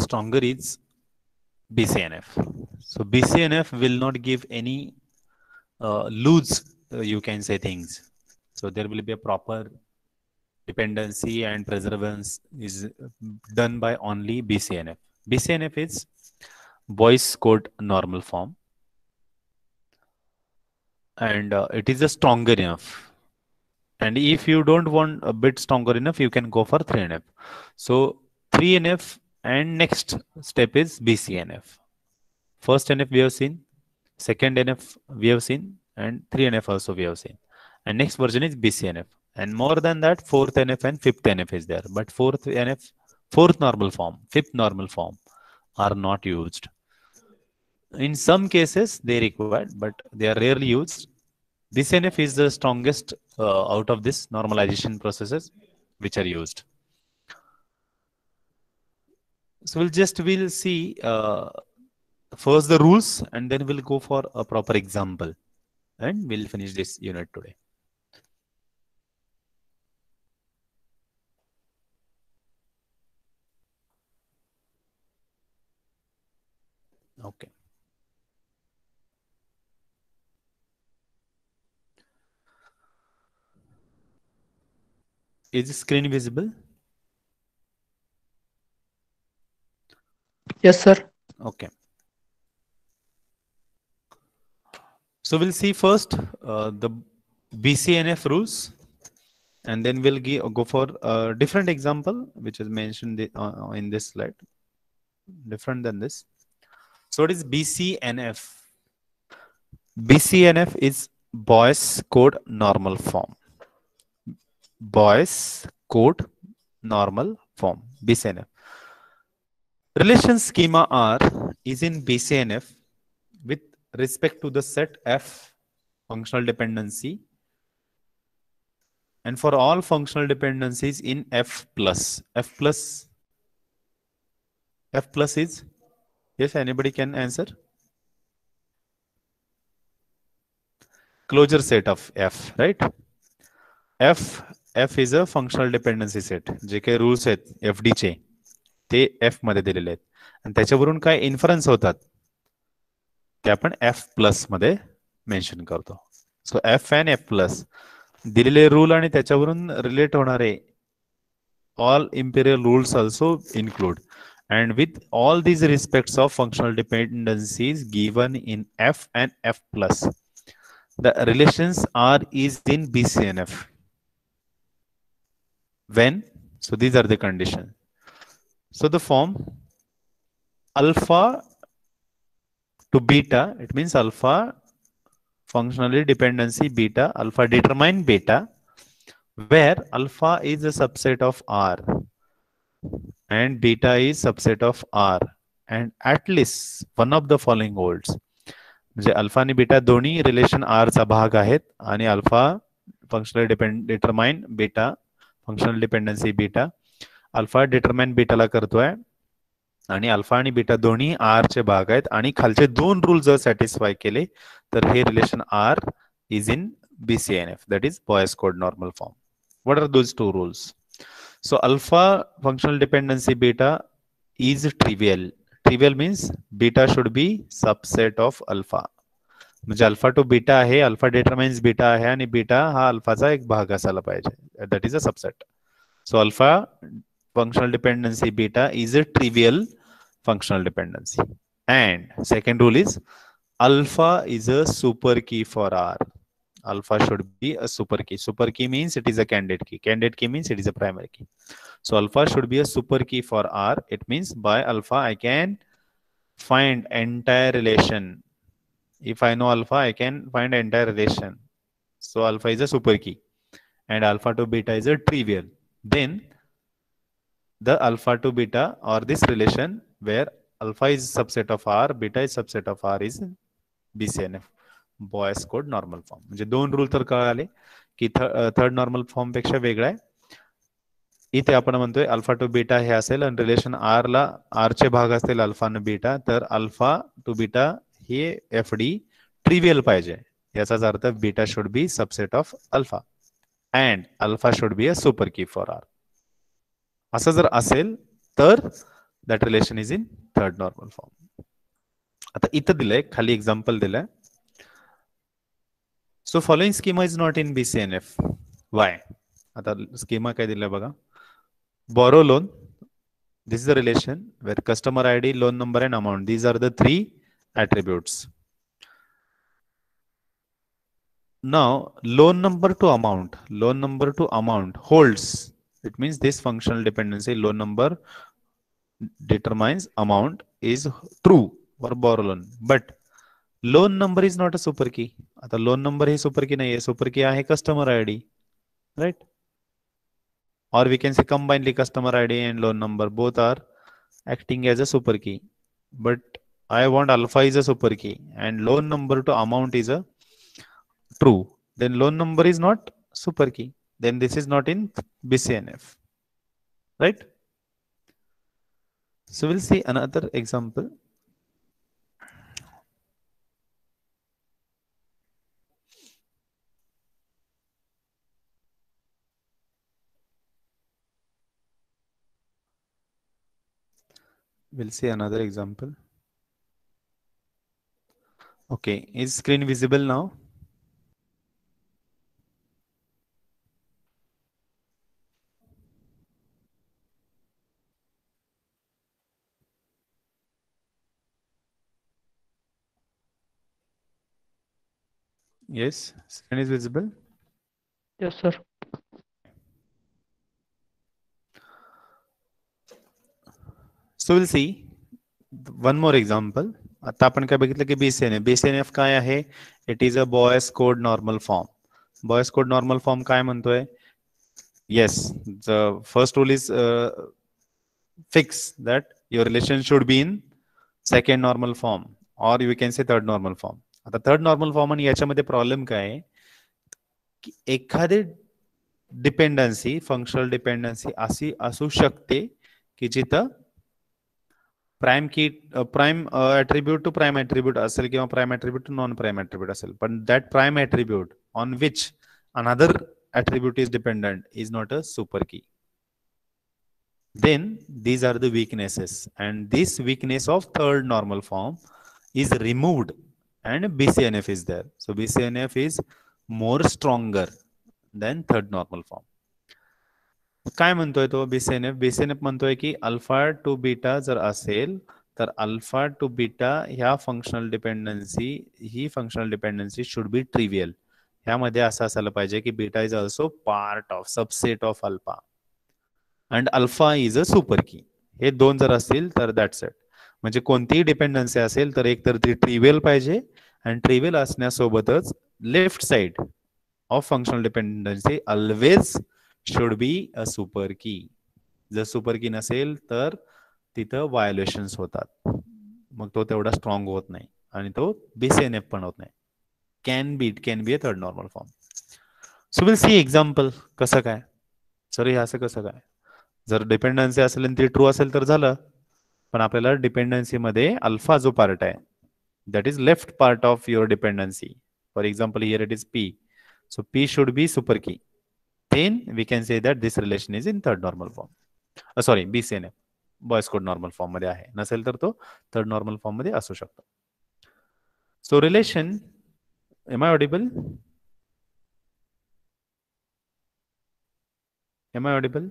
stronger is BCNF. So BCNF will not give any loose, you can say, things. So there will be a proper dependency and preservance is done by only BCNF. BCNF is Boyce code normal form, and it is a stronger enough. And if you don't want a bit stronger enough, you can go for 3NF. So 3NF and next step is BCNF. First NF we have seen, second NF we have seen, and 3NF also we have seen. And next version is BCNF. And more than that, fourth NF and fifth NF is there. But fourth NF, fourth normal form, fifth normal form are not used. In some cases, they required, but they are rarely used. BCNF is the strongest out of this normalization processes which are used. So we'll see first the rules, and then we'll go for a proper example, and we'll finish this unit today. Okay. Is the screen visible? Yes, sir. Okay. So we'll see first the BCNF rules, and then we'll go for a different example which is mentioned in this slide, different than this. So what is BCNF? BCNF is Boyce code normal form. Boyce code normal form, BCNF. Relation schema R is in BCNF with respect to the set F functional dependency, and for all functional dependencies in F plus. F plus is, yes, anybody can answer? Closure set of F, right? F is a functional dependency set. जे काही rules आहेत FD चे ते F मध्ये दिलेले आहेत, आणि त्याच्यावरून काय इन्फरन्स होतात ते आपण F प्लस मध्ये मेन्शन करतो. सो F and F प्लस दिलेले रूल आणि त्याच्यावरून रिलेट होणारे all imperial rules also include, and with all these respects of functional dependencies given in F and F plus, the relations R is in BCNF. When? So these are the conditions. So the form alpha to beta, it means alpha functionally dependency beta, alpha determine beta, where alpha is a subset of R and beta is subset of R, and at least one of the following holds. म्हणजे alpha आणि beta दोन्ही relation R चा भाग आहेत, आणि alpha functional determine beta functional dependency beta alpha determine बीटाला करतोय, आणि अल्फा आणि बीटा दोन्ही आर चे भाग आहेत, आणि खालचे दोन रूल जर सॅटिस्फाय केले तर हे relation R is in BCNF, that is Boyce code normal form. What are those two rules? So alpha functional dependency beta is trivial. Trivial means beta should be subset of alpha. म्हणजे alpha to beta आहे, alpha determines beta आहे, आणि beta हा अल्फाचा एक भाग असायला पाहिजे, that is a subset. So alpha functional dependency beta is a trivial functional dependency. And second rule is alpha is a super key for R. Alpha should be a super key. Super key means it is a candidate key. Candidate key means it is a primary key. So alpha should be a super key for R. It means by alpha I can find entire relation. If I know alpha, I can find entire relation. So alpha is a super key, and alpha to beta is a trivial. Then the alpha to beta or this relation where alpha is subset of R, beta is subset of R is BCNF, Boyce code normal form. म्हणजे दोन rule तर कळाले की third normal form पेक्षा वेगळा आहे. इथे आपण म्हणतोय अल्फा टू बीटा हे असेल, आणि रिलेशन आर ला आर चे भाग असतील अल्फा आणि बीटा, तर अल्फा टू बीटा हे FD ट्रिवियल पाहिजे. याचाच अर्थ beta should be subset of alpha and alpha should be a super key for R. असं जर असेल तर that relation is in third normal form. आता इथं दिलंय खाली एक्झाम्पल दिलंय. So following schema is not in BCNF. Why? आता schema काय दिलंय बघा. Borrow loan. This is the relation where customer ID, loan number and amount. These are the three attributes. Now loan number to amount holds. It means this functional dependency loan number determines amount is true for borrow loan. But loan number is not a super key. आता loan number हे super key नाहीये. Super key आहे customer ID. Right? Or we can say combinedly customer ID and loan number both are acting as a super key. But I want alpha is a super key and loan number to amount is a true. Then loan number is not super key. Then this is not in BCNF. Right? So we'll see another example. We'll see another example. Okay, is screen visible now? Yes, screen is visible. Yes, sir. So we'll see one more example. आता आपण काय बघितलं की BCNF. BCNF काय आहे? It is a Boyce code normal form. Boyce code normal form काय म्हणतोय? Yes, the first rule is fix that your relation should be in second normal form or you can say third normal form. आता third normal form आणि याच्यामध्ये problem काय आहे की एखादी dependency functional dependency अशी असू शकते की जिथं प्राइम की prime attribute to prime attribute असेल किंवा prime attribute to non prime attribute असेल, पण that prime attribute on which another attribute is dependent is not a super key. Then these are the weaknesses and this weakness of third normal form is removed and BCNF is there. So BCNF is more stronger than third normal form. काय म्हणतोय तो BCNF? BCNF म्हणतोय की alpha to beta जर असेल तर alpha to beta ह्या functional dependency should be trivial. ह्यामध्ये असं असायला पाहिजे की beta is also part of subset of alpha and alpha is a super की. हे दोन जर असतील तर दॅट्स इट. म्हणजे कोणतीही डिपेंडन्सी असेल तर एक तर ती ट्रिवियल पाहिजे आणि ट्रिवियल असण्यासोबतच left side of functional dependency always should be a super key. जर सुपर की नसेल तर तिथं व्हायोलेशन्स होतात, मग तो तेवढा स्ट्रॉंग होत नाही आणि तो BCNF पण होत नाही. It can be a third normal form. So we'll see example. कसं काय सर हे असं कसं काय? जर डिपेंडन्सी असेल आणि ती ट्रू असेल तर झालं, पण आपल्याला डिपेंडन्सी मध्ये अल्फा जो पार्ट आहे that is left part of your dependency. For example here it is P. So P should be super key. Then we can say that this relation is in third normal form. Sorry, BCNF Boyce code normal form मध्ये आहे. नसेल तर तो third normal form मध्ये असू शकतो. सो relation, am I audible? Am I audible?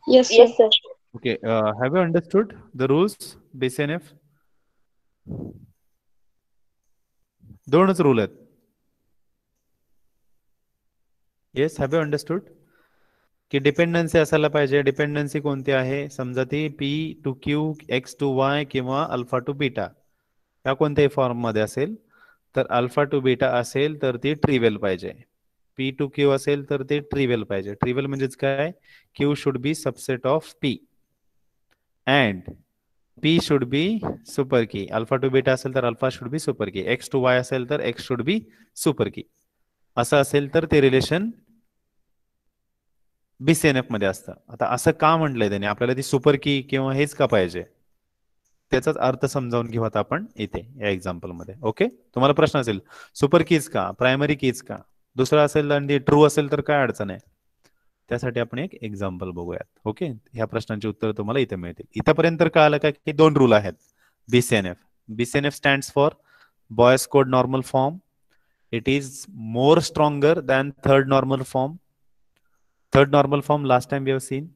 Yes, sir. Okay, have you understood the rules BCNF? दोनच rule आहेत. येस, हॅव यू अंडरस्टूड की डिपेंडन्सी असायला पाहिजे. डिपेंडन्सी कोणती आहे? समजा ती P to Q, X to Y किंवा अल्फा टू बीटा या कोणत्याही फॉर्म मध्ये असेल तर अल्फा टू बीटा असेल तर ती ट्रिवियल पाहिजे. P टू Q असेल तर ते ट्रिवियल पाहिजे. ट्रिवियल म्हणजेच काय? Q should be subset of P and P should be super की. अल्फा टू बीटा असेल तर अल्फा शुड बी सुपर की. X टू Y असेल तर X शुड बी सुपर की. असं असेल तर ते रिलेशन BCNF मध्ये असतं. आता असं का म्हटलंय त्याने? आपल्याला ती सुपर की किंवा हेच का पाहिजे त्याचाच अर्थ समजावून घेऊ आता आपण इथे या एक्झाम्पल मध्ये. ओके, तुम्हाला प्रश्न असेल सुपर कीज का, प्रायमरी कीज का, दुसरा असेल आणि ट्रू असेल तर काय अडचण आहे त्यासाठी आपण एक एक्झाम्पल बघूयात. ओके, ह्या प्रश्नांची उत्तर तुम्हाला इथे मिळतील. इथपर्यंत कळालं का की दोन रूल आहेत BCNF. BCNF stands for Boyce Code Normal Form. It is more stronger than third normal form. Third normal form last time we have seen.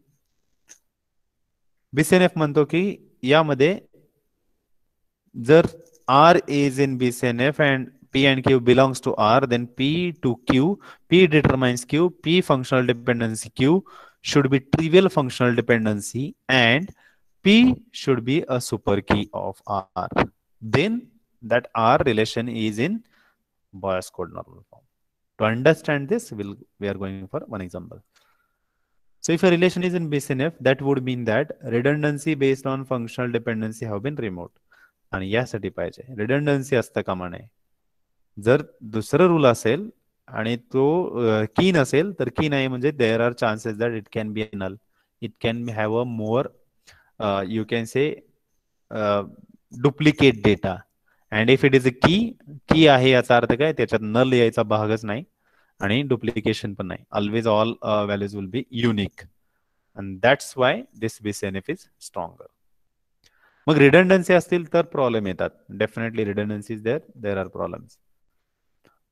BCNF म्हणतो की यामध्ये जर R is in BCNF and P and Q belongs to R, then P to Q, P determines Q, P functional dependency Q should be trivial functional dependency and P should be a super key of R. Then that R relation is in Boyce code normal form. To understand this, we are going for one example. So if a relation is in BCNF, that would mean that redundancy based on functional dependency have been removed. आणि यासाठी पाहिजे रिडंडन्सी असतं कामा नये. जर दुसरं rule असेल आणि तो की नसेल तर की नाही म्हणजे there are chances that it can be null, it can have a more you can say duplicate data. And if it is a key आहे याचा अर्थ काय, त्याच्यात नल यायचा भागच नाही आणि डुप्लिकेशन पण नाही. Always all values will be unique and that's why this BCNF is stronger. मग रिडंडन्सी असतील तर प्रॉब्लेम येतात. Definitely redundancy there are problems.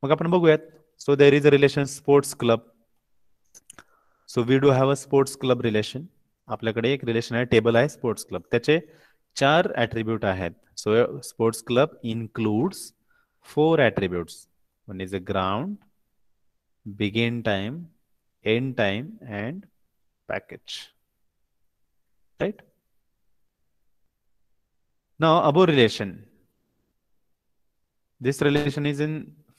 मग आपण बघूयात. So there is a relation sports club. So we do have a sports club relation. आपल्याकडे एक relation आहे, टेबल आहे स्पोर्ट्स क्लब. त्याचे 4 ऍट्रिब्यूट आहेत. So sports club includes 4 attributes. One is a ground, begin time, end time and package. Right. Now above relation, this relation is in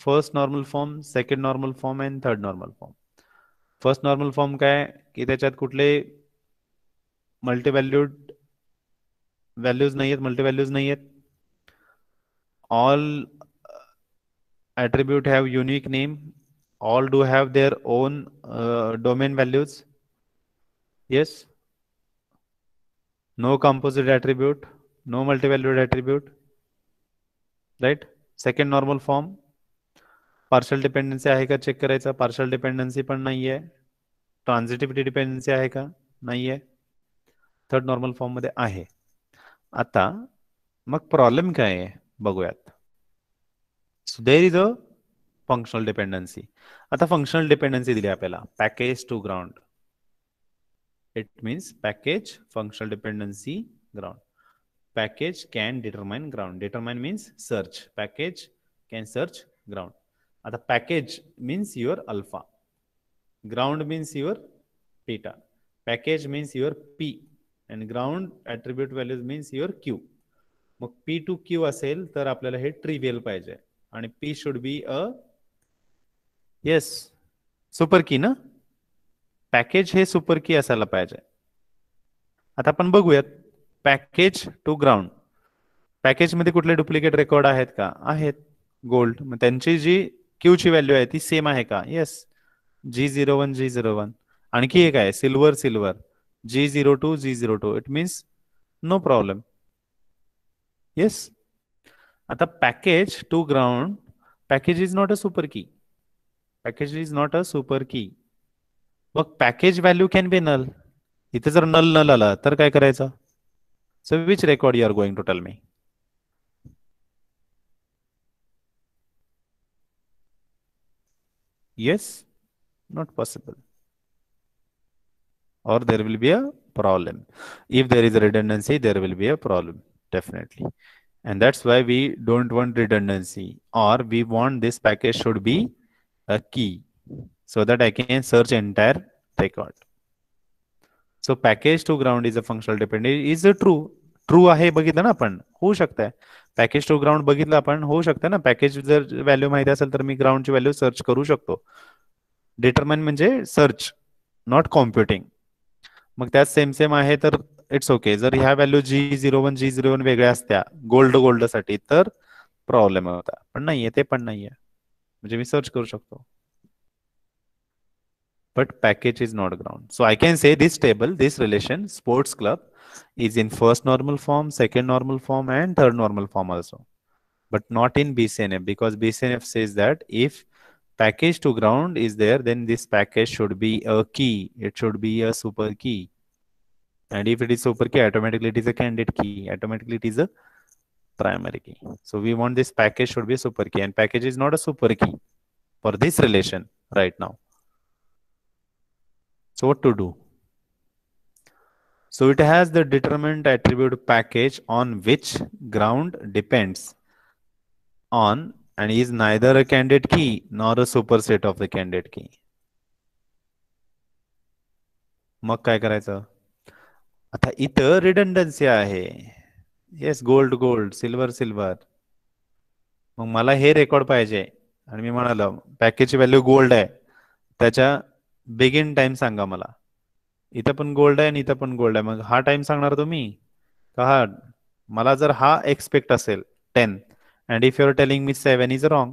first normal form, second normal form and third normal form. First normal form काय की त्याच्यात कुठले मल्टीव्हॅल्यूड values नाही आहेत, मल्टीव्हॅल्यूज नाही आहेत. All attribute have unique name. All do have their own domain values. Yes. No composite attribute, no multi-valued attribute. Right. Second normal form. Partial dependency आहे का चेक करायचा. पार्शल डिपेंडन्सी पण नाहीये. ट्रान्झिटिव्हिटी डिपेंडन्सी आहे का, नाहीये. थर्ड नॉर्मल फॉर्म मध्ये आहे. आता मग प्रॉब्लेम काय आहे बघूयात. So there is a functional dependency. आता फंक्शनल डिपेंडन्सी दिली आपल्याला package to ground. It means package functional dependency ground. Package can determine ground. Determine means search. Package can search ground. The package means your alpha. Ground means your beta. Package means your P. And ground attribute values means your Q. Mug P to Q असेल तर आपल्याला हे trivial पाहिजे आणि P should be a yes super की ना. Package हे super की असायला पाहिजे. आता आपण बघूयात पॅकेज टू ग्राउंड. पॅकेज मध्ये कुठले डुप्लिकेट रेकॉर्ड आहेत का, आहेत. गोल्ड. मग त्यांची जी क्यू ची व्हॅल्यू आहे ती सेम आहे का, येस. G01 G01. आणखी एक आहे silver silver G02 G02. It means no problem. Yes. आता package to ground, package is not a super key. Package is not a super key. मग package value can be null. इथे जर नल नल आला तर काय करायचं. So which record you are going to tell me? Yes, not possible. Or there will be a problem. If there is a redundancy, there will be a problem, definitely. And that's why we don't want redundancy, or we want this package should be a key so that I can search entire record. So package to ground is a functional dependency. Is it true? True आहे बघितलं ना आपण, होऊ शकतंय. Package to ground बघितलं आपण, होऊ शकतं ना. पॅकेज जर व्हॅल्यू माहिती असेल तर मी ग्राउंडची व्हॅल्यू सर्च करू शकतो. डिटरमाइन म्हणजे सर्च, नॉट कॉम्प्युटिंग. मग त्यात सेम सेम आहे तर इट्स ओके. जर ह्या व्हॅल्यू G01 G01 वेगळ्या असत्या गोल्ड साठी तर प्रॉब्लेम होता. पण नाहीये, ते पण नाहीये, म्हणजे मी सर्च करू शकतो. But package is not ground. So I can say this table, this relation, sports club, is in first normal form, second normal form, and third normal form also. But not in BCNF, because BCNF says that if package to ground is there, then this package should be a key. It should be a super key. And if it is super key, automatically it is a candidate key. Automatically it is a primary key. So we want this package should be a super key, and package is not a super key for this relation right now. So what to do? So it has the determined attribute package on which ground depends on and is neither a candidate key nor a superset of the candidate key. मग काय करायचं? आता इथं redundancy आहे. Yes, gold gold, silver silver. मग मला हे record पाहिजे आणि मी म्हणालो पॅकेजची व्हॅल्यू गोल्ड आहे, त्याच्या बिगिन टाइम सांगा मला. इथं पण गोल्ड आहे आणि इथं पण गोल्ड आहे, मग हा टाइम सांगणार तुम्ही का हा? मला जर हा एक्सपेक्ट असेल 10 and if you're telling me 7 is wrong.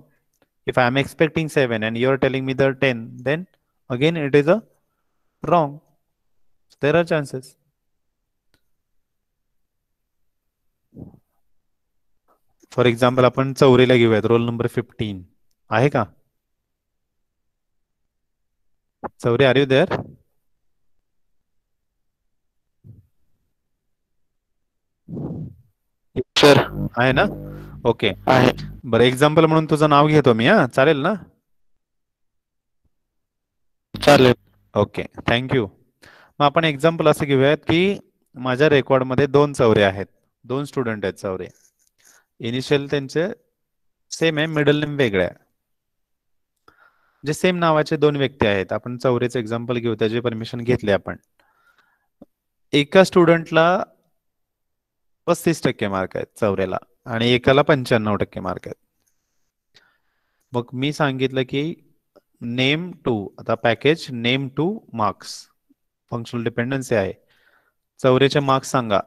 If I'm expecting 7 and you're telling me the 10, then again it is a wrong. There are chances. For example आपण चौरीला घेऊयात, रोल नंबर 15 आहे का? Chaure, are you there? Sir आहे ना? Okay, आहे. बरं, example म्हणून तुझं नाव घेतो मी. हा, चालेल ना? चालेल. Okay, thank you. मग आपण एक्झाम्पल असं घेऊयात की माझ्या रेकॉर्डमध्ये 2 चौरे आहेत, 2 स्टुडंट आहेत चौरे. इनिशियल त्यांचे सेम आहे, मिडल नेम वेगळ्या आहे. जे सेम नावाचे 2 व्यक्ती आहेत. आपण चौरेचं एक्झाम्पल घेऊ, त्याची परमिशन घेतली आपण. एका स्टुडंटला 35% मार्क आहेत चौऱ्याला आणि एकाला 95% मार्क आहेत. मग मी सांगितलं की नेम टू, आता package name two marks functional dependency आहे. चौरेचे मार्क्स सांगा.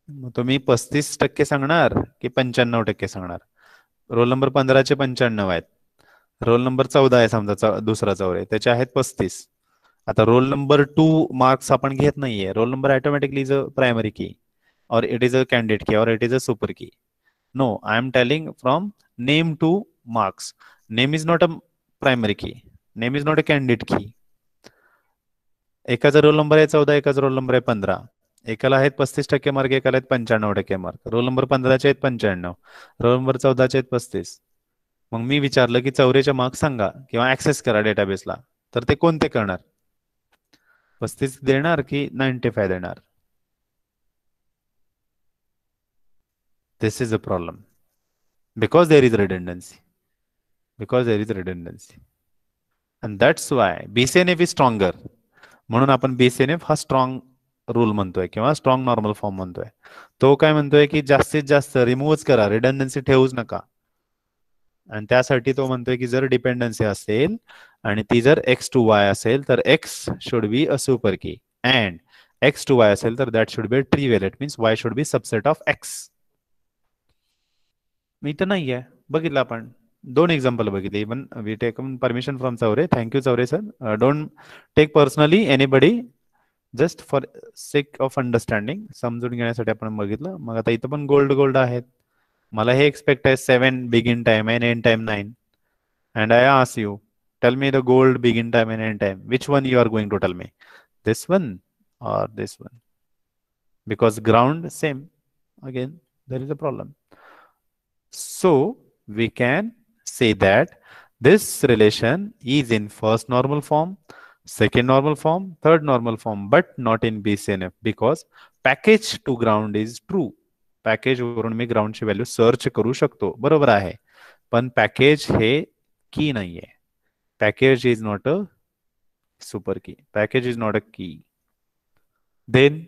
मग तुम्ही 35% सांगणार की 95% सांगणार? रोल नंबर 15चे 95 आहेत. रोल नंबर 14 आहे समजा दुसरा चौरे, त्याचे आहेत 35. आता रोल नंबर 2 मार्क्स आपण घेत नाहीये. Roll number automatically is a primary की or it is a candidate key or it is a super key. No, I am telling from name to marks. Name is not a primary key. Name is not a candidate key. एकाचा roll number आहे 14, एकाचा roll number आहे 15. एकाला आहेत 35% mark, एकाला आहेत 95% mark. Roll number 15चे आहेत 95, roll number 14चे आहेत 35. मग मी विचारलं की चौरेचे मार्क्स सांगा किंवा ऍक्सेस करा डेटाबेसला, तर ते कोणते करणार? 35 देणार की 95 देणार? This is a problem because there is redundancy. Because there is redundancy. And that's why BCNF is stronger. म्हणून आपण BCNF हा स्ट्रॉंग रूल म्हणतोय किंवा स्ट्रॉंग नॉर्मल फॉर्म म्हणतोय. तो काय म्हणतोय की जास्तीत जास्त रिमूव्हच करा, रिडंडन्सी ठेवूच नका. आणि त्यासाठी तो म्हणतोय की जर डिपेंडन्सी असेल आणि ती जर x to y असेल तर x should be a super key and x to y असेल तर that should be a trivial. It means y should be subset of x. मी तर नाही आहे, बघितलं आपण 2 एक्झाम्पल बघितले. Even we take permission from Chaure. Thank you Chaure sir. Don't take personally anybody, just for sake of understanding, समजून घेण्यासाठी आपण बघितलं. मग आता इथं पण गोल्ड गोल्ड आहेत. मला हे एक्सपेक्ट आहे 7 begin time and end time 9 and I ask you, tell me the gold begin time and end time. Which one you are going to tell me? This one or this one? Because ground same. Again, there is a problem. So we can say that this relation is in first normal form, second normal form, third normal form, but not in BCNF because package to ground is true. Package वरून मी ग्राउंडची value search करू शकतो, बरोबर आहे. पण package हे key नाहीये. Package is not a super key. Package is not a key. Then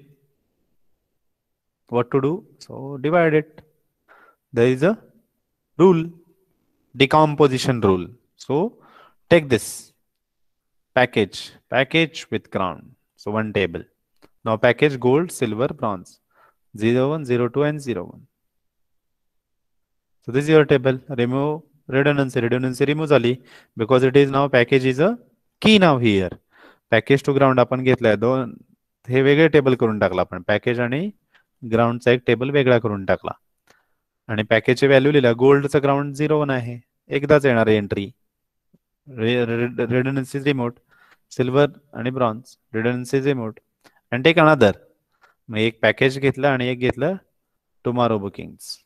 what to do? So divide it. There is a rule, decomposition rule. So take this package with ground. So one table. Now package gold, silver, bronze. 01, 02 and 01. So this is your table. Remove redundancy. Redundancy remove झाली because it is now package is a key now here. Package to ground आपण घेतलाय. दोन हे वेगळे table करून टाकला आपण. Package आणि ग्राउंडचा एक टेबल वेगळा करून टाकला आणि पॅकेजची व्हॅल्यू लिहिला. गोल्डचं ग्राउंड 01 आहे, एकदाच येणार entry. redundancy is removed. Silver आणि bronze redundancy is removed. And take another. मग एक पॅकेज घेतलं आणि एक घेतलं टुमारो बुकिंग्स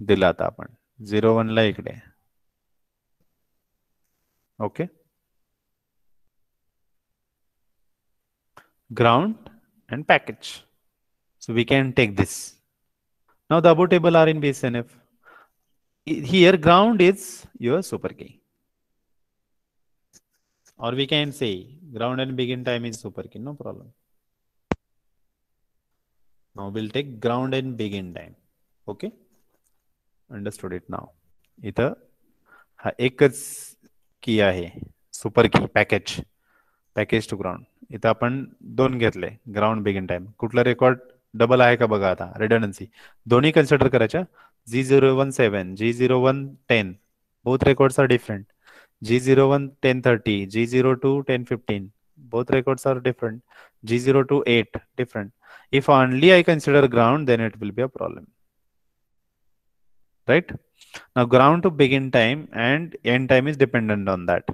दिला आता आपण 01 ला इकडे. Okay, ground and package. So we can take this. Now the above table are in BCNF. Here ground is your super key. Or we can say ground and begin time is super key, no problem. Now we'll take ground and begin time. Okay, understood it now. इथं हा एकच की आहे super key package to ground. इथं आपण दोन घेतले ground begin time. कुठला रेकॉर्ड डबल आहे का बघा आता. रिडंडन्सी दोन्ही कन्सिडर करायच्या. G017 G0110 both records are different. G01 1030 G02 1015 both records are different. G02 8 different. If only I consider ground, then it will be a problem, right? Now ground to begin time and end time is dependent on that.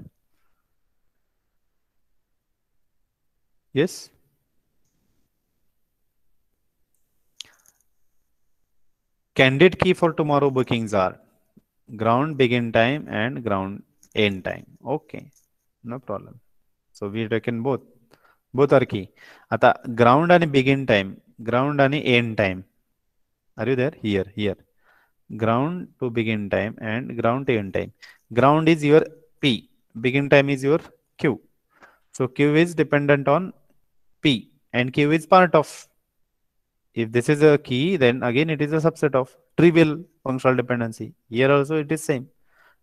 Yes, candidate key for tomorrow bookings are ground begin time and ground end time. Okay, no problem. So we taken both are key. आता ground आणि begin time, ground आणि end time. Are you there? Here ground to begin time and ground to end time. Ground is your P, begin time is your Q. So Q is dependent on P and Q is part of. If this is a key, then again it is a subset of trivial functional dependency. Here also it is same,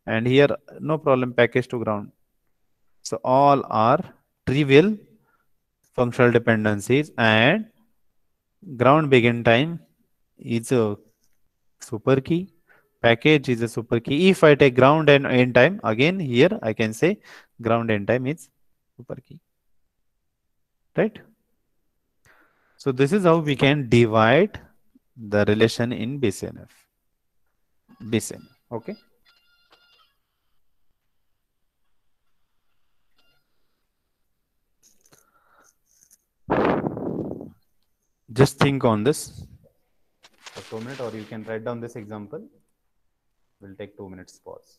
and here no problem, package to ground. So all are trivial functional dependencies, and ground begin time is a super key, package is a super key. If I take ground and end time, again here I can say ground end time is super key, right? So this is how we can divide the relation in BCNF. Okay. Just think on this for 2 minutes, or you can write down this example. We'll take 2 minutes pause.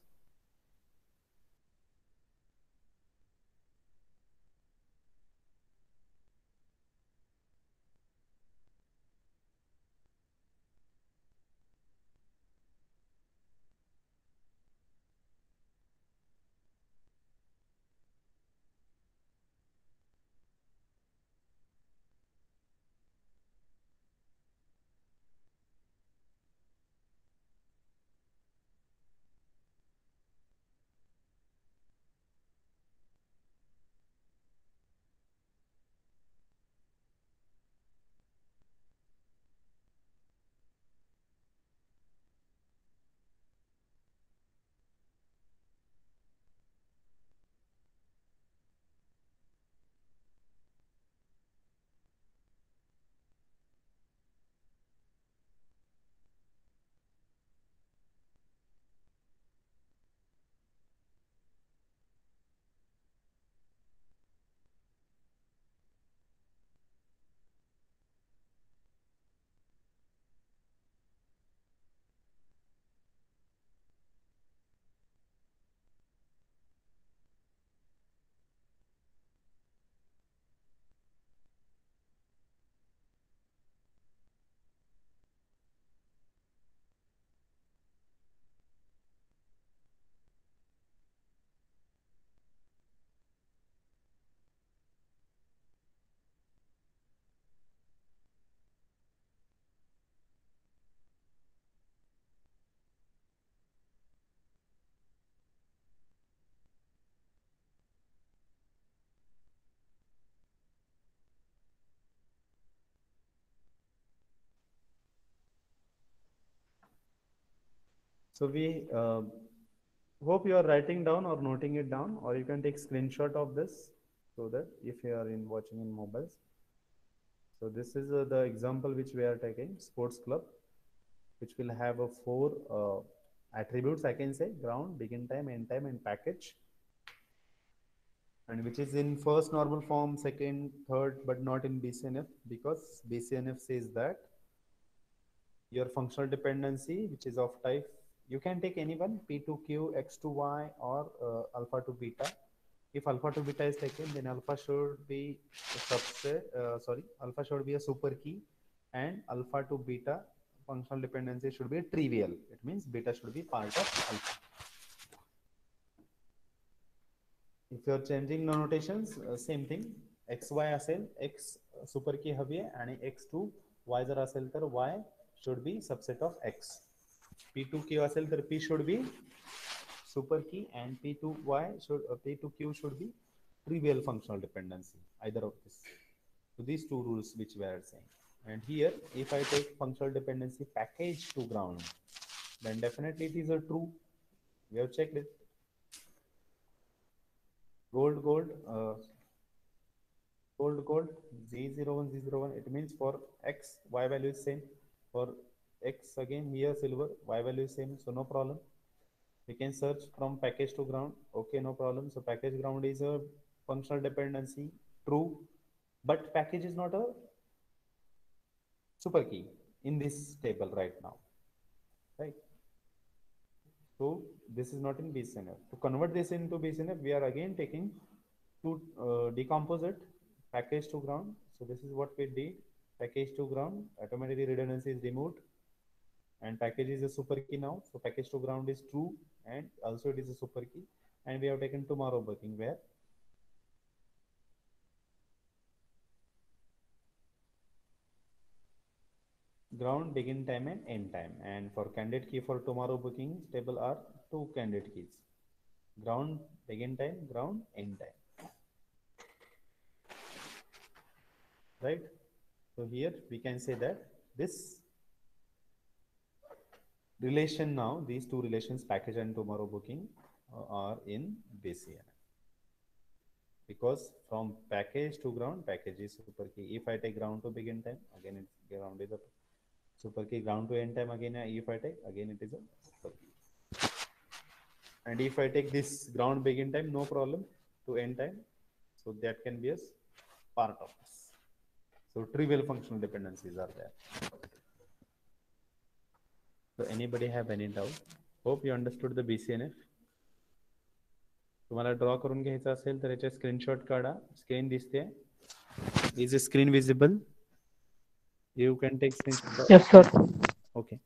So we hope you are writing down or noting it down, or you can take screenshot of this so that if you are in watching in mobiles. So this is the example which we are taking, sports club, which will have a 4 attributes, I can say: ground, begin time, end time, and package. and which is in first normal form, second, third, but not in BCNF, because BCNF says that your functional dependency, which is of type, you can take any one, P to Q, X to Y, or alpha to beta. If alpha to beta is taken, then alpha should be a subset, alpha should be a super key, and alpha to beta functional dependency should be trivial. It means beta should be part of alpha. If you are changing the notations, same thing. X Y असेल, X super key हवी आहे आणि X2 Y जर असेल तर Y should be subset of X. P2 Q असेल तर P should be super key and P2Q should be trivial functional dependency, either of this. So these two rules which we are saying. And here, if I take functional dependency package to ground, then definitely it is a true. We have checked it. Gold, Z01, Z01, it means for X, Y value is same. For X again, here silver, Y value is same, so no problem. We can search from package to ground, okay, no problem. So package ground is a functional dependency, true, but package is not a super key in this table right now, right? So this is not in BCNF. To convert this into BCNF, we are again taking to decompose it, package to ground. So this is what we did, package to ground, automatically redundancy is removed, and package is a super key now. So package to ground is true, and also it is a super key. And we have taken tomorrow working where ground begin time and end time. And for candidate key for tomorrow booking table are two candidate keys, ground begin time, ground end time, right? So here we can say that this relation now, these two relations, package and tomorrow booking, are in BCNF. Because from package to ground, package is super key. If I take ground to begin time, again it's ground is a super key. Ground to end time, again if I take, again it is a super key. And if I take this ground begin time, no problem, to end time, so that can be a part of this. So trivial functional dependencies are there. So anybody have any doubt? Hope you understood the BCNF. तुम्हाला draw करून घ्यायचा असेल तर याचे screenshot काढा. Screen दिसते? Is the screen visible? You can take screenshot. Yes, sir. Okay.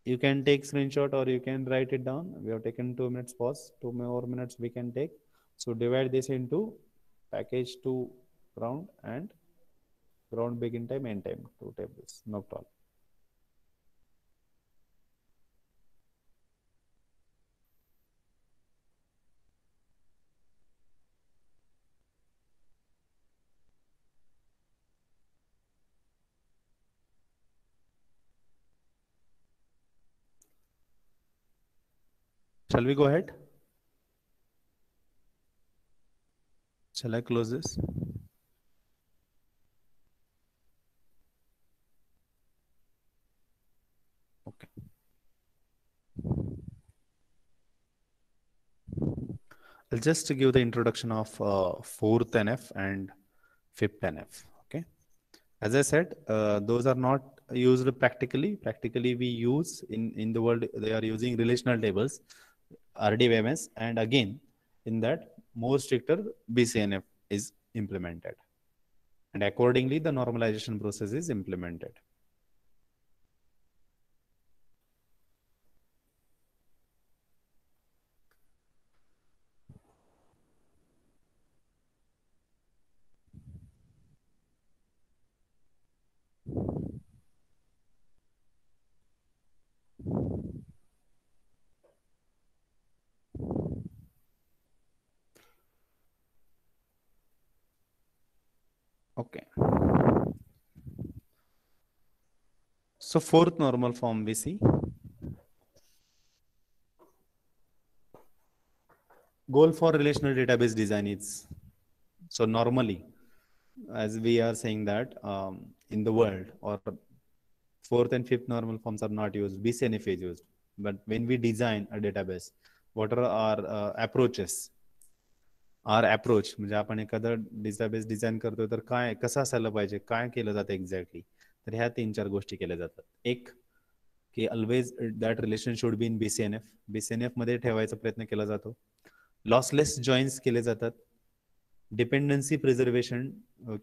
You can take screenshot or you can write it down. We have taken 2 minutes pause. 2 more minutes we can take. So divide this into package to ground and ground begin time, end time. 2 tables. No problem. Shall we go ahead? Shall I close this? Okay. I'll just give the introduction of fourth NF and fifth NF. Okay. As I said, those are not used practically. Practically, we use in the world, they are using relational tables, RDBMS, and again, in that, more stricter BCNF is implemented. And accordingly, the normalization process is implemented. Okay. So fourth normal form we see. Goal for relational database design is, so normally, as we are saying that in the world, or fourth and fifth normal forms are not used, BCNF is used. But when we design a database, what are our approaches? Our approach म्हणजे आपण एखादं database design करतोय तर काय कसं असायला पाहिजे, काय केलं जातं एक्झॅक्टली. तर ह्या 3-4 गोष्टी केल्या जातात. एक की always that relation should be in BCNF. BCNF मध्ये ठेवायचा प्रयत्न केला जातो. लॉसलेस जॉईन्स केले जातात. डिपेंडन्सी प्रिझर्वेशन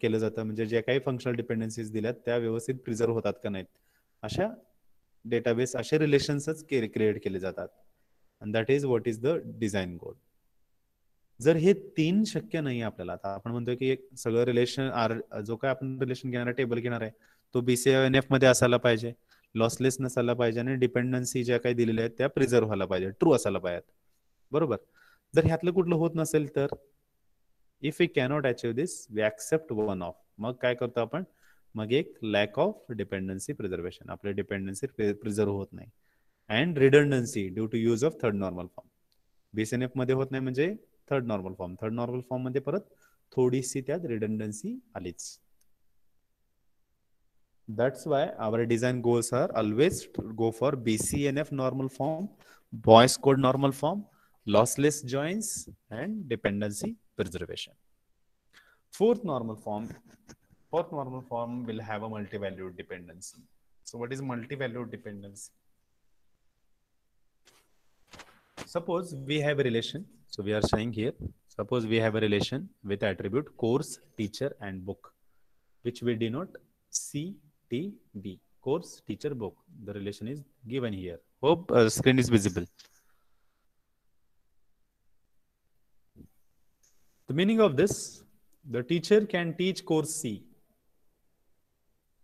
केलं जातं, म्हणजे जे काही फंक्शनल डिपेंडन्सीज दिल्यात त्या व्यवस्थित प्रिझर्व होतात का नाहीत, अशा डेटाबेस असे रिलेशन्सच क्रिएट केले जातात. And that is what is the design goal. जर हे 3 शक्य नाही आपल्याला, आता आपण म्हणतोय की एक सगळं रिलेशन जो काय आपण रिलेशन घेणार आहे, टेबल घेणार आहे, तो बीसीएनएफ मध्ये असायला पाहिजे, लॉसलेस नसायला पाहिजे आणि डिपेंडन्सी ज्या काही दिलेल्या आहेत त्या प्रिझर्व व्हायला पाहिजे, ट्रू असायला पाहिजेत. बरोबर. जर ह्यातलं कुठलं होत नसेल तर if we cannot achieve this we accept one of. मग काय करतो आपण, मग एक लॅक ऑफ डिपेंडन्सी प्रिझर्वेशन, आपले डिपेंडन्सी प्रिझर्व होत नाही. And redundancy due to use of third normal form. BCNF मध्ये होत नाही म्हणजे third normal form. Third normal form मध्ये परत थोडीशी त्यात रिडंडन्सी आलीच. That's why our design goals are always go for BCNF normal form, Boyce code normal form, lossless joins, and dependency preservation. Fourth normal form will have a multi-valued dependency. So what is multi-valued dependency? Suppose we have a relation. So we are saying here, suppose we have a relation with attribute course, teacher, and book, which we denote CTB, course, teacher, book. The relation is given here. Hope screen is visible. The meaning of this, the teacher can teach course C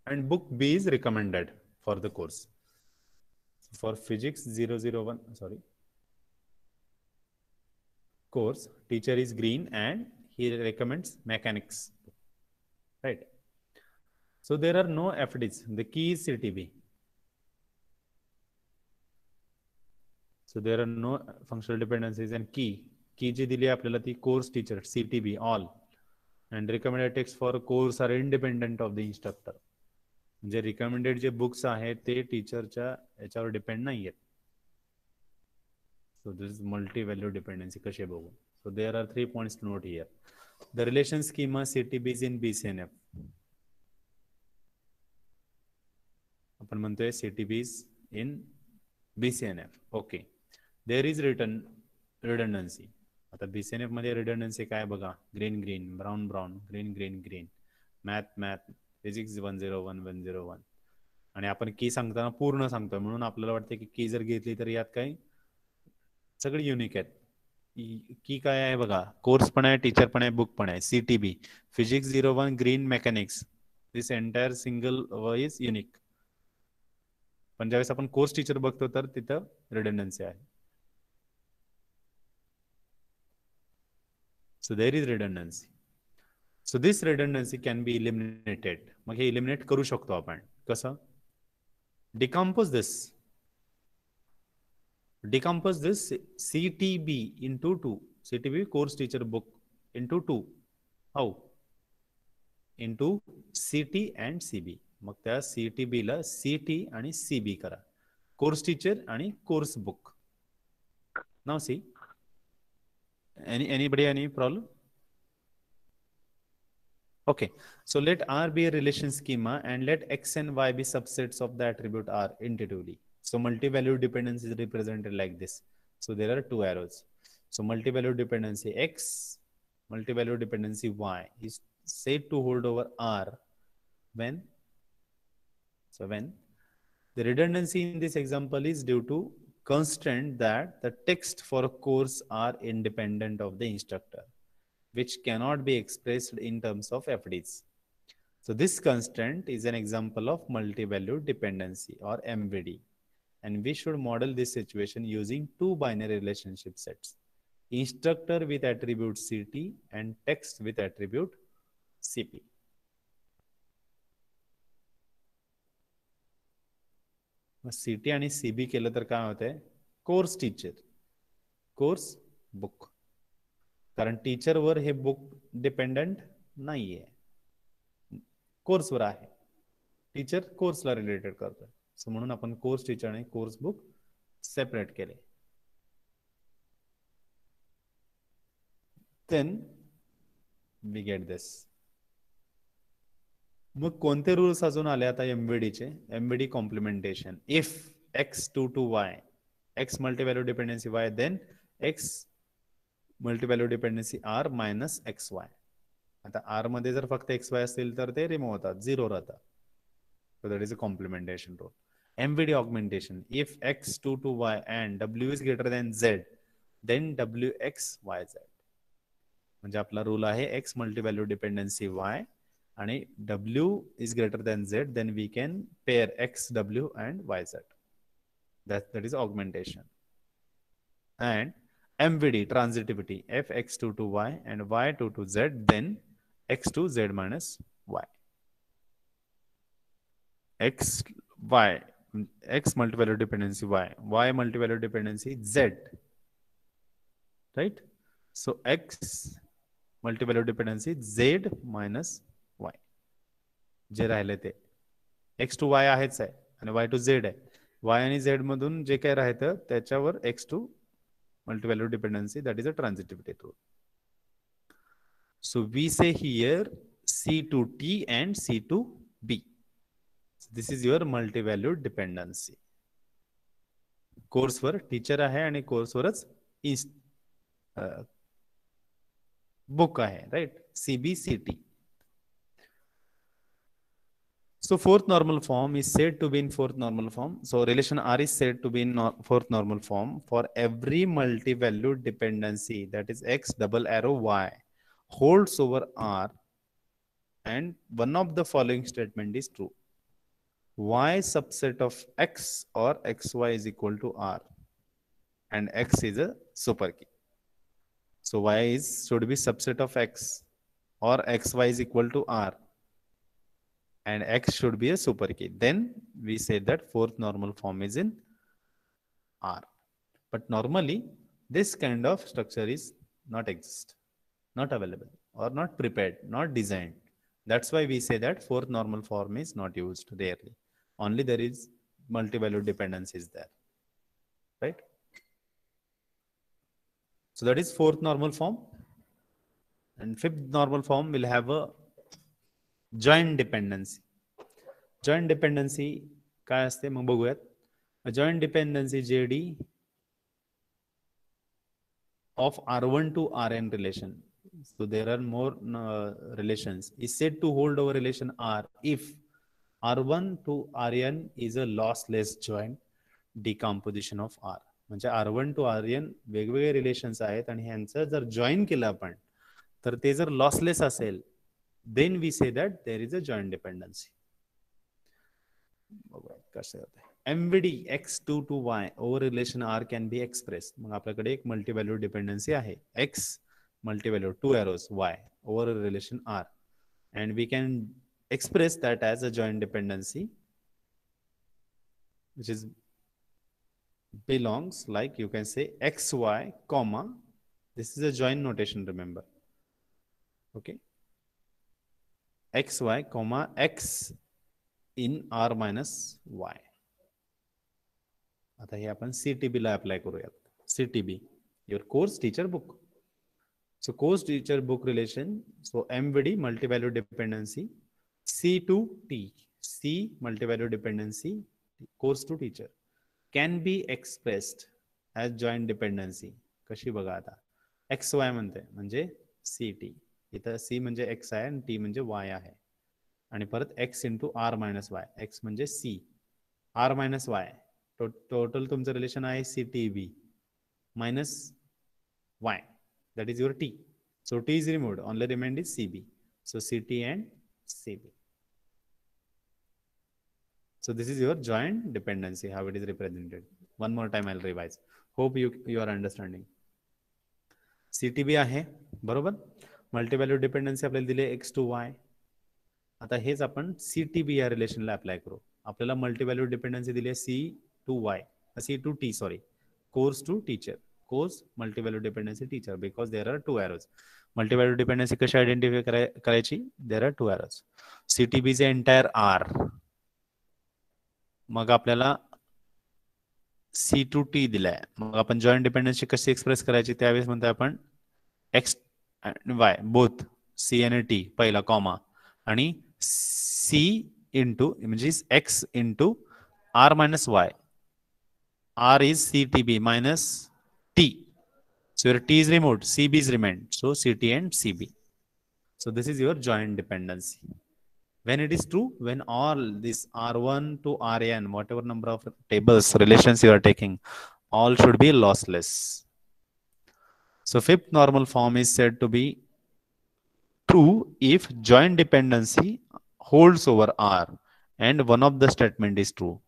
and book B is recommended for the course. For physics 001, sorry, course, teacher is green and he recommends mechanics, right? So there are no FDs. The key is CTB. So there are no functional dependencies and key जी दिली आपल्याला ती course teacher CTB all and recommended text for course are independent of the instructor. म्हणजे recommended जे books आहेत ते टीचरच्या याच्यावर depend नाही आहेत. So this is multi value dependency कशी बघू. So there are 3 points to note here. The relation schema CTB is in BCNF. आपण म्हणतोय CTB is in BCNF. Okay. There is redundancy. आता BCNF मध्ये रिडंडन्सी काय बघा, green green, brown brown, green green green, math math, physics 101 आणि आपण की सांगताना पूर्ण सांगतोय म्हणून आपल्याला वाटतं की की जर घेतली तर यात काही सगळे युनिक आहेत. की काय आहे बघा, कोर्स पण आहे, टीचर पण आहे, बुक पण आहे. CTB physics 01 green mechanics, this entire single is unique. पण ज्यावेळेस आपण कोर्स टीचर बघतो तर तिथं रिडंडन्सी आहे. So there is redundancy. So this redundancy can be eliminated. Mug hey eliminate करू शकतो आपण. कसं? Decompose this CTB into 2. CTB course teacher book into 2. How? Into CT and CB. मग त्या CTB ला CT आणि CB करा. कोर्स टीचर आणि course book. Now see. Anybody any problem? Okay, so let R be a relation schema and let X and Y be subsets of the attribute R intuitively. So multi-value dependency is represented like this. So there are 2 arrows. So multi-value dependency X, multi-value dependency Y is said to hold over R when the redundancy in this example is due to constraint that the text for a course are independent of the instructor, which cannot be expressed in terms of FDs. So this constraint is an example of multi-value dependency or MVD. And we should model this situation using 2 binary relationship sets. Instructor with attribute CT and text with attribute CP. CT आणि CB केलं तर काय होतंय, course teacher, course book. कारण टीचरवर हे book dependent नाहीये, कोर्सवर आहे. Teacher कोर्सला related करतोय. So म्हणून आपण कोर्स टीचर आणि कोर्स बुक सेपरेट केले. then we get this. मग कोणते रूल्स अजून आले आता एमव्हीडीचे? MVD complementation. If x2 to y, x multivalue dependency y, then x multivalue dependency r minus xy. आता r मध्ये जर फक्त xy असतील तर ते रिमूव्ह होतात, 0 राहतात. So that is a complementation rule. MVD augmentation. If x2 to y and w is greater than z, then wxyz. म्हणजे आपला रूल आहे x मल्टीव्हॅल्यू डिपेंडन्सी y आणि w is greater than z, then we can pair x, w and yz. That is augmentation. And MVD transitivity. If x2 to y and y2 to z, then x2 z minus y. X multivalue dependency y multivalue dependency z, right? So x multivalue dependency z minus y. जे राहिले ते x to y आहेच आहे आणि y to z आहे. y आणि z मधून जे काही राहतं त्याच्यावर x to multivalue dependency, that is a transitivity rule. So we say here C to T and C to B. This is your multi-valued dependency. कोर्सवर टीचर आहे आणि कोर्सवरच बुक आहे, right? CBCT. So fourth normal form is said to be in fourth normal form. So relation R is said to be in fourth normal form for every multi-valued dependency, that is x double arrow y holds over R, and one of the following statement is true. Y subset of x or xy is equal to R, and x is a super key. So y should be subset of x, or xy is equal to R, and x should be a super key. Then we say that fourth normal form is in R. But normally this kind of structure is not exist, not available, or not prepared, not designed. That's why we say that fourth normal form is not used rarely. Only there is multi-value dependence is there, right? So that is fourth normal form. And fifth normal form will have a joint dependency. Joint dependency काय असते मग बघूयात. A joint dependency JD of R1 to Rn relation. So there are more relations. Is said to hold over relation R if R1 to Rn is a lossless joint decomposition of R. म्हणजे R1 to Rn वेगवेगळे relations आहेत आणि ह्यांचं जर join केलं आपण तर ते जर लॉसलेस असेल, then we say that there is a joint dependency. कसं होतं? MVD x2 to y over relation R can be expressed. मग आपल्याकडे एक मल्टीव्हॅल्यू डिपेंडन्सी आहे, x मल्टीव्हॅल्यू 2 arrows y over relation R, and we can express that as a joint dependency, which is belongs like you can say xy comma, this is a joint notation, remember, okay, xy comma x in R minus y. आता हे आपण CTB ला apply करूयात. CTB, your course teacher book. So course teacher book relation, so MVD multi-value dependency, C to T, C multi-value dependency, course to teacher, can be expressed as joint dependency. कशी बघा आता, XY म्हणते म्हणजे CT, इथं C म्हणजे X आहे आणि T म्हणजे Y आहे, आणि परत x into R minus y, x म्हणजे C, R minus y, total तुमचं रिलेशन आहे CTB minus y, that is your T. So T is removed, only remained is CB. So CT and CB. So this is your joint dependency, how it is represented. One more time I'll revise. Hope you are understanding. CTB आहे बरोबर. मल्टीव्हॅल्यू dependency आपल्याला दिले x to y. आता हेच आपण CTB या रिलेशनला apply करू. आपल्याला मल्टीव्हॅल्यू dependency दिली आहे C to T, sorry, course to teacher, course multivalue dependency teacher, because there are 2 arrows. Multivalue dependency कशी आयडेंटिफाय करायची? There are 2 arrows. CTB चे एंटायर R, मग आपल्याला C to T दिलाय, मग आपण जॉईंट डिपेंडन्सी कशी एक्सप्रेस करायची त्यावेळेस म्हणतो आपण x and y, both c and t पहिला कॉमा आणि c into म्हणजे x into r minus y. R is CTB minus T. So your T is removed, CB is remained. So CT and CB. So this is your joint dependency. When it is true, when all this R1 to Rn, whatever number of tables, relations you are taking, all should be lossless. So fifth normal form is said to be true if joint dependency holds over R and one of the statement is true.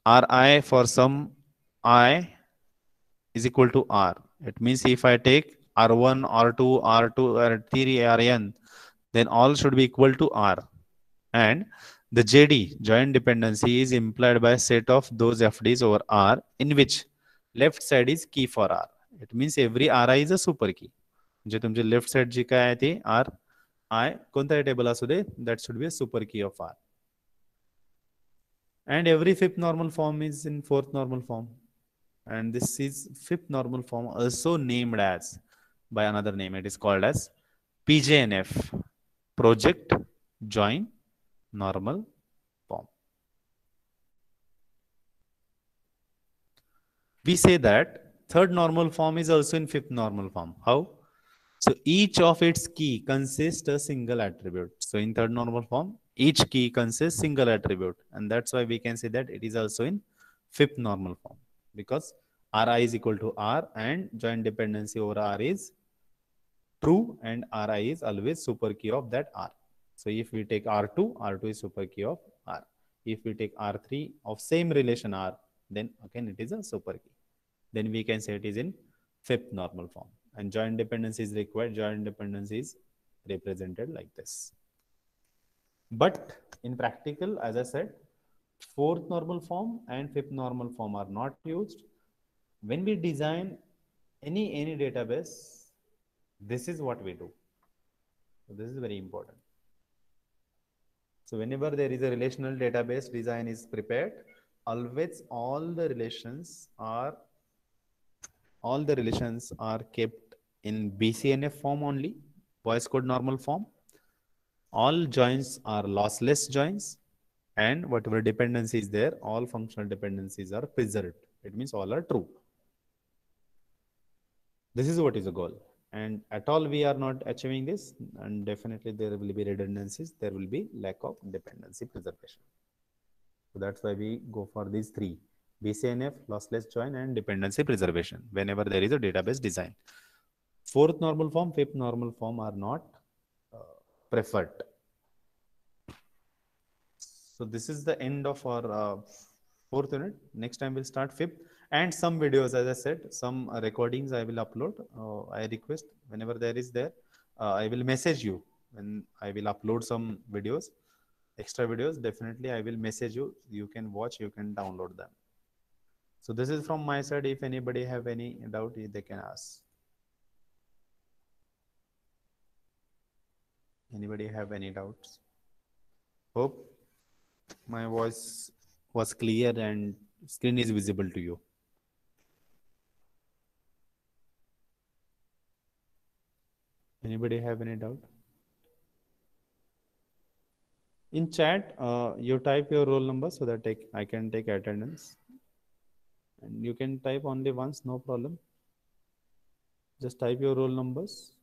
Ri for some I is equal to R. It means if I take R1, R2, R2, R3, Rn, then all should be equal to R. And the JD, joint dependency, is implied by a set of those FDs over R in which left side is key for R. It means every Ri is a super key. म्हणजे तुमचे left side जी काय आहे ते R I कोणताही table असू दे that should be a super key of R. And every fifth normal form is in fourth normal form, and this is fifth normal form also named as by another name. It is called as PJNF, project join normal form. We say that third normal form is also in fifth normal form. How? So each of its key consists a single attribute. So in third normal form, each key consists single attribute, and that's why we can say that it is also in fifth normal form, because Ri is equal to R and joint dependency over R is true, and Ri is always super key of that R. So if we take R2, R2 is super key of R. If we take R3 of same relation R, then again it is a super key. Then we can say it is in fifth normal form. And joint dependency is required. Joint dependency is represented like this. But in practical, as I said, fourth normal form and fifth normal form are not used. When we design any database, this is what we do. So this is very important. So whenever there is a relational database design is prepared, always all the relations are kept in BCNF form only, voice code normal form. All joins are lossless joins, and whatever dependency is there, all functional dependencies are preserved. It means all are true. This is what is the goal. And at all we are not achieving this, and definitely there will be redundancies, there will be lack of dependency preservation. So that's why we go for these three: BCNF, lossless join, and dependency preservation whenever there is a database design. Fourth normal form, fifth normal form are not preferred. So this is the end of our fourth unit. Next time we'll start fifth, and some videos, as I said, some recordings I will upload. I request whenever there is there, I will message you when I will upload some videos, extra videos. Definitely I will message you. You can watch, you can download them. So this is from my side. If anybody have any doubt, they can ask. Anybody have any doubts? Hope my voice was clear and screen is visible to you. Anybody have any doubt? In chat, you type your roll number so that I can take attendance. And you can type only once, no problem. Just type your roll numbers.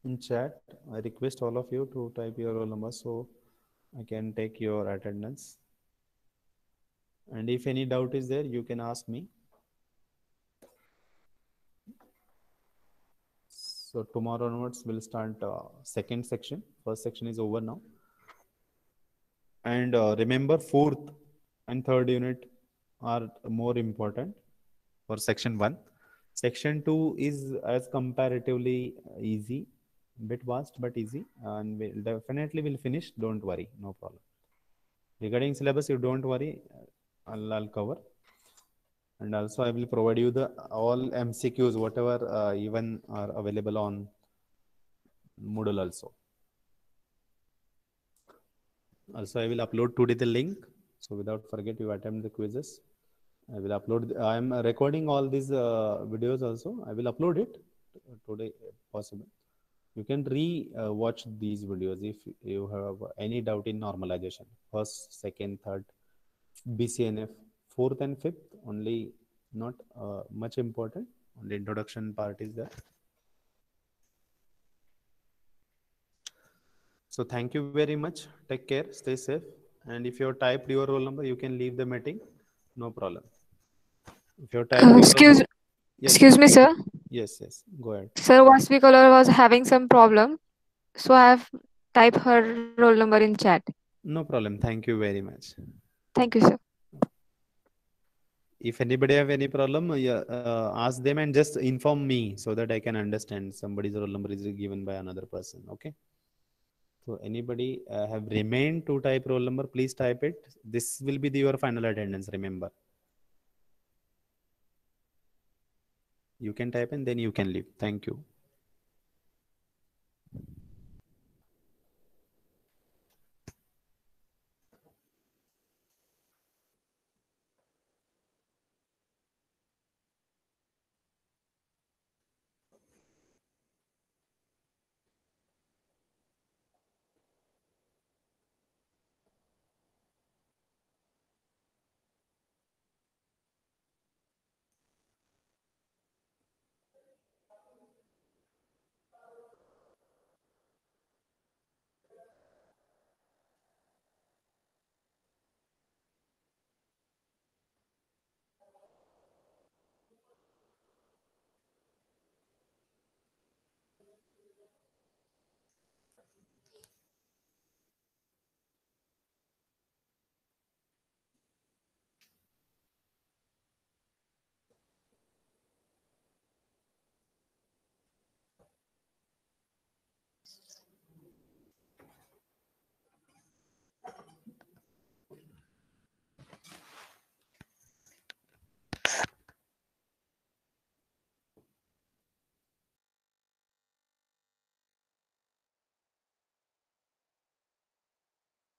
In chat, I request all of you to type your roll number so I can take your attendance. And if any doubt is there, you can ask me. So tomorrow onwards, we'll start second section. First section is over now. And remember, fourth and third unit are more important for section 1. Section 2 is as comparatively easy, bit vast but easy, and we'll definitely will finish. Don't worry, no problem. Regarding syllabus, you don't worry, I'll cover. And also I will provide you the all MCQs, whatever even are available on Moodle also. Also, I will upload today the link. So without forget, you attempt the quizzes. I will upload. I am recording all these videos also. I will upload it today if possible. You can watch these videos if you have any doubt in normalization. First, second, third, BCNF, fourth and fifth only not much important. Only introduction part is there. So thank you very much. Take care. Stay safe. And if you have typed your roll number, you can leave the meeting. No problem. If you have typed your roll number, yes, Excuse me, sir. yes. Go ahead. Sir, one speaker was having some problem, so I have typed her roll number in chat. No problem. Thank you very much. Thank you, sir. If anybody have any problem, yeah, ask them and just inform me so that I can understand somebody's roll number is given by another person. Okay. So anybody have remained to type roll number, please type it. This will be your final attendance. Remember. You can type and then you can leave. Thank you.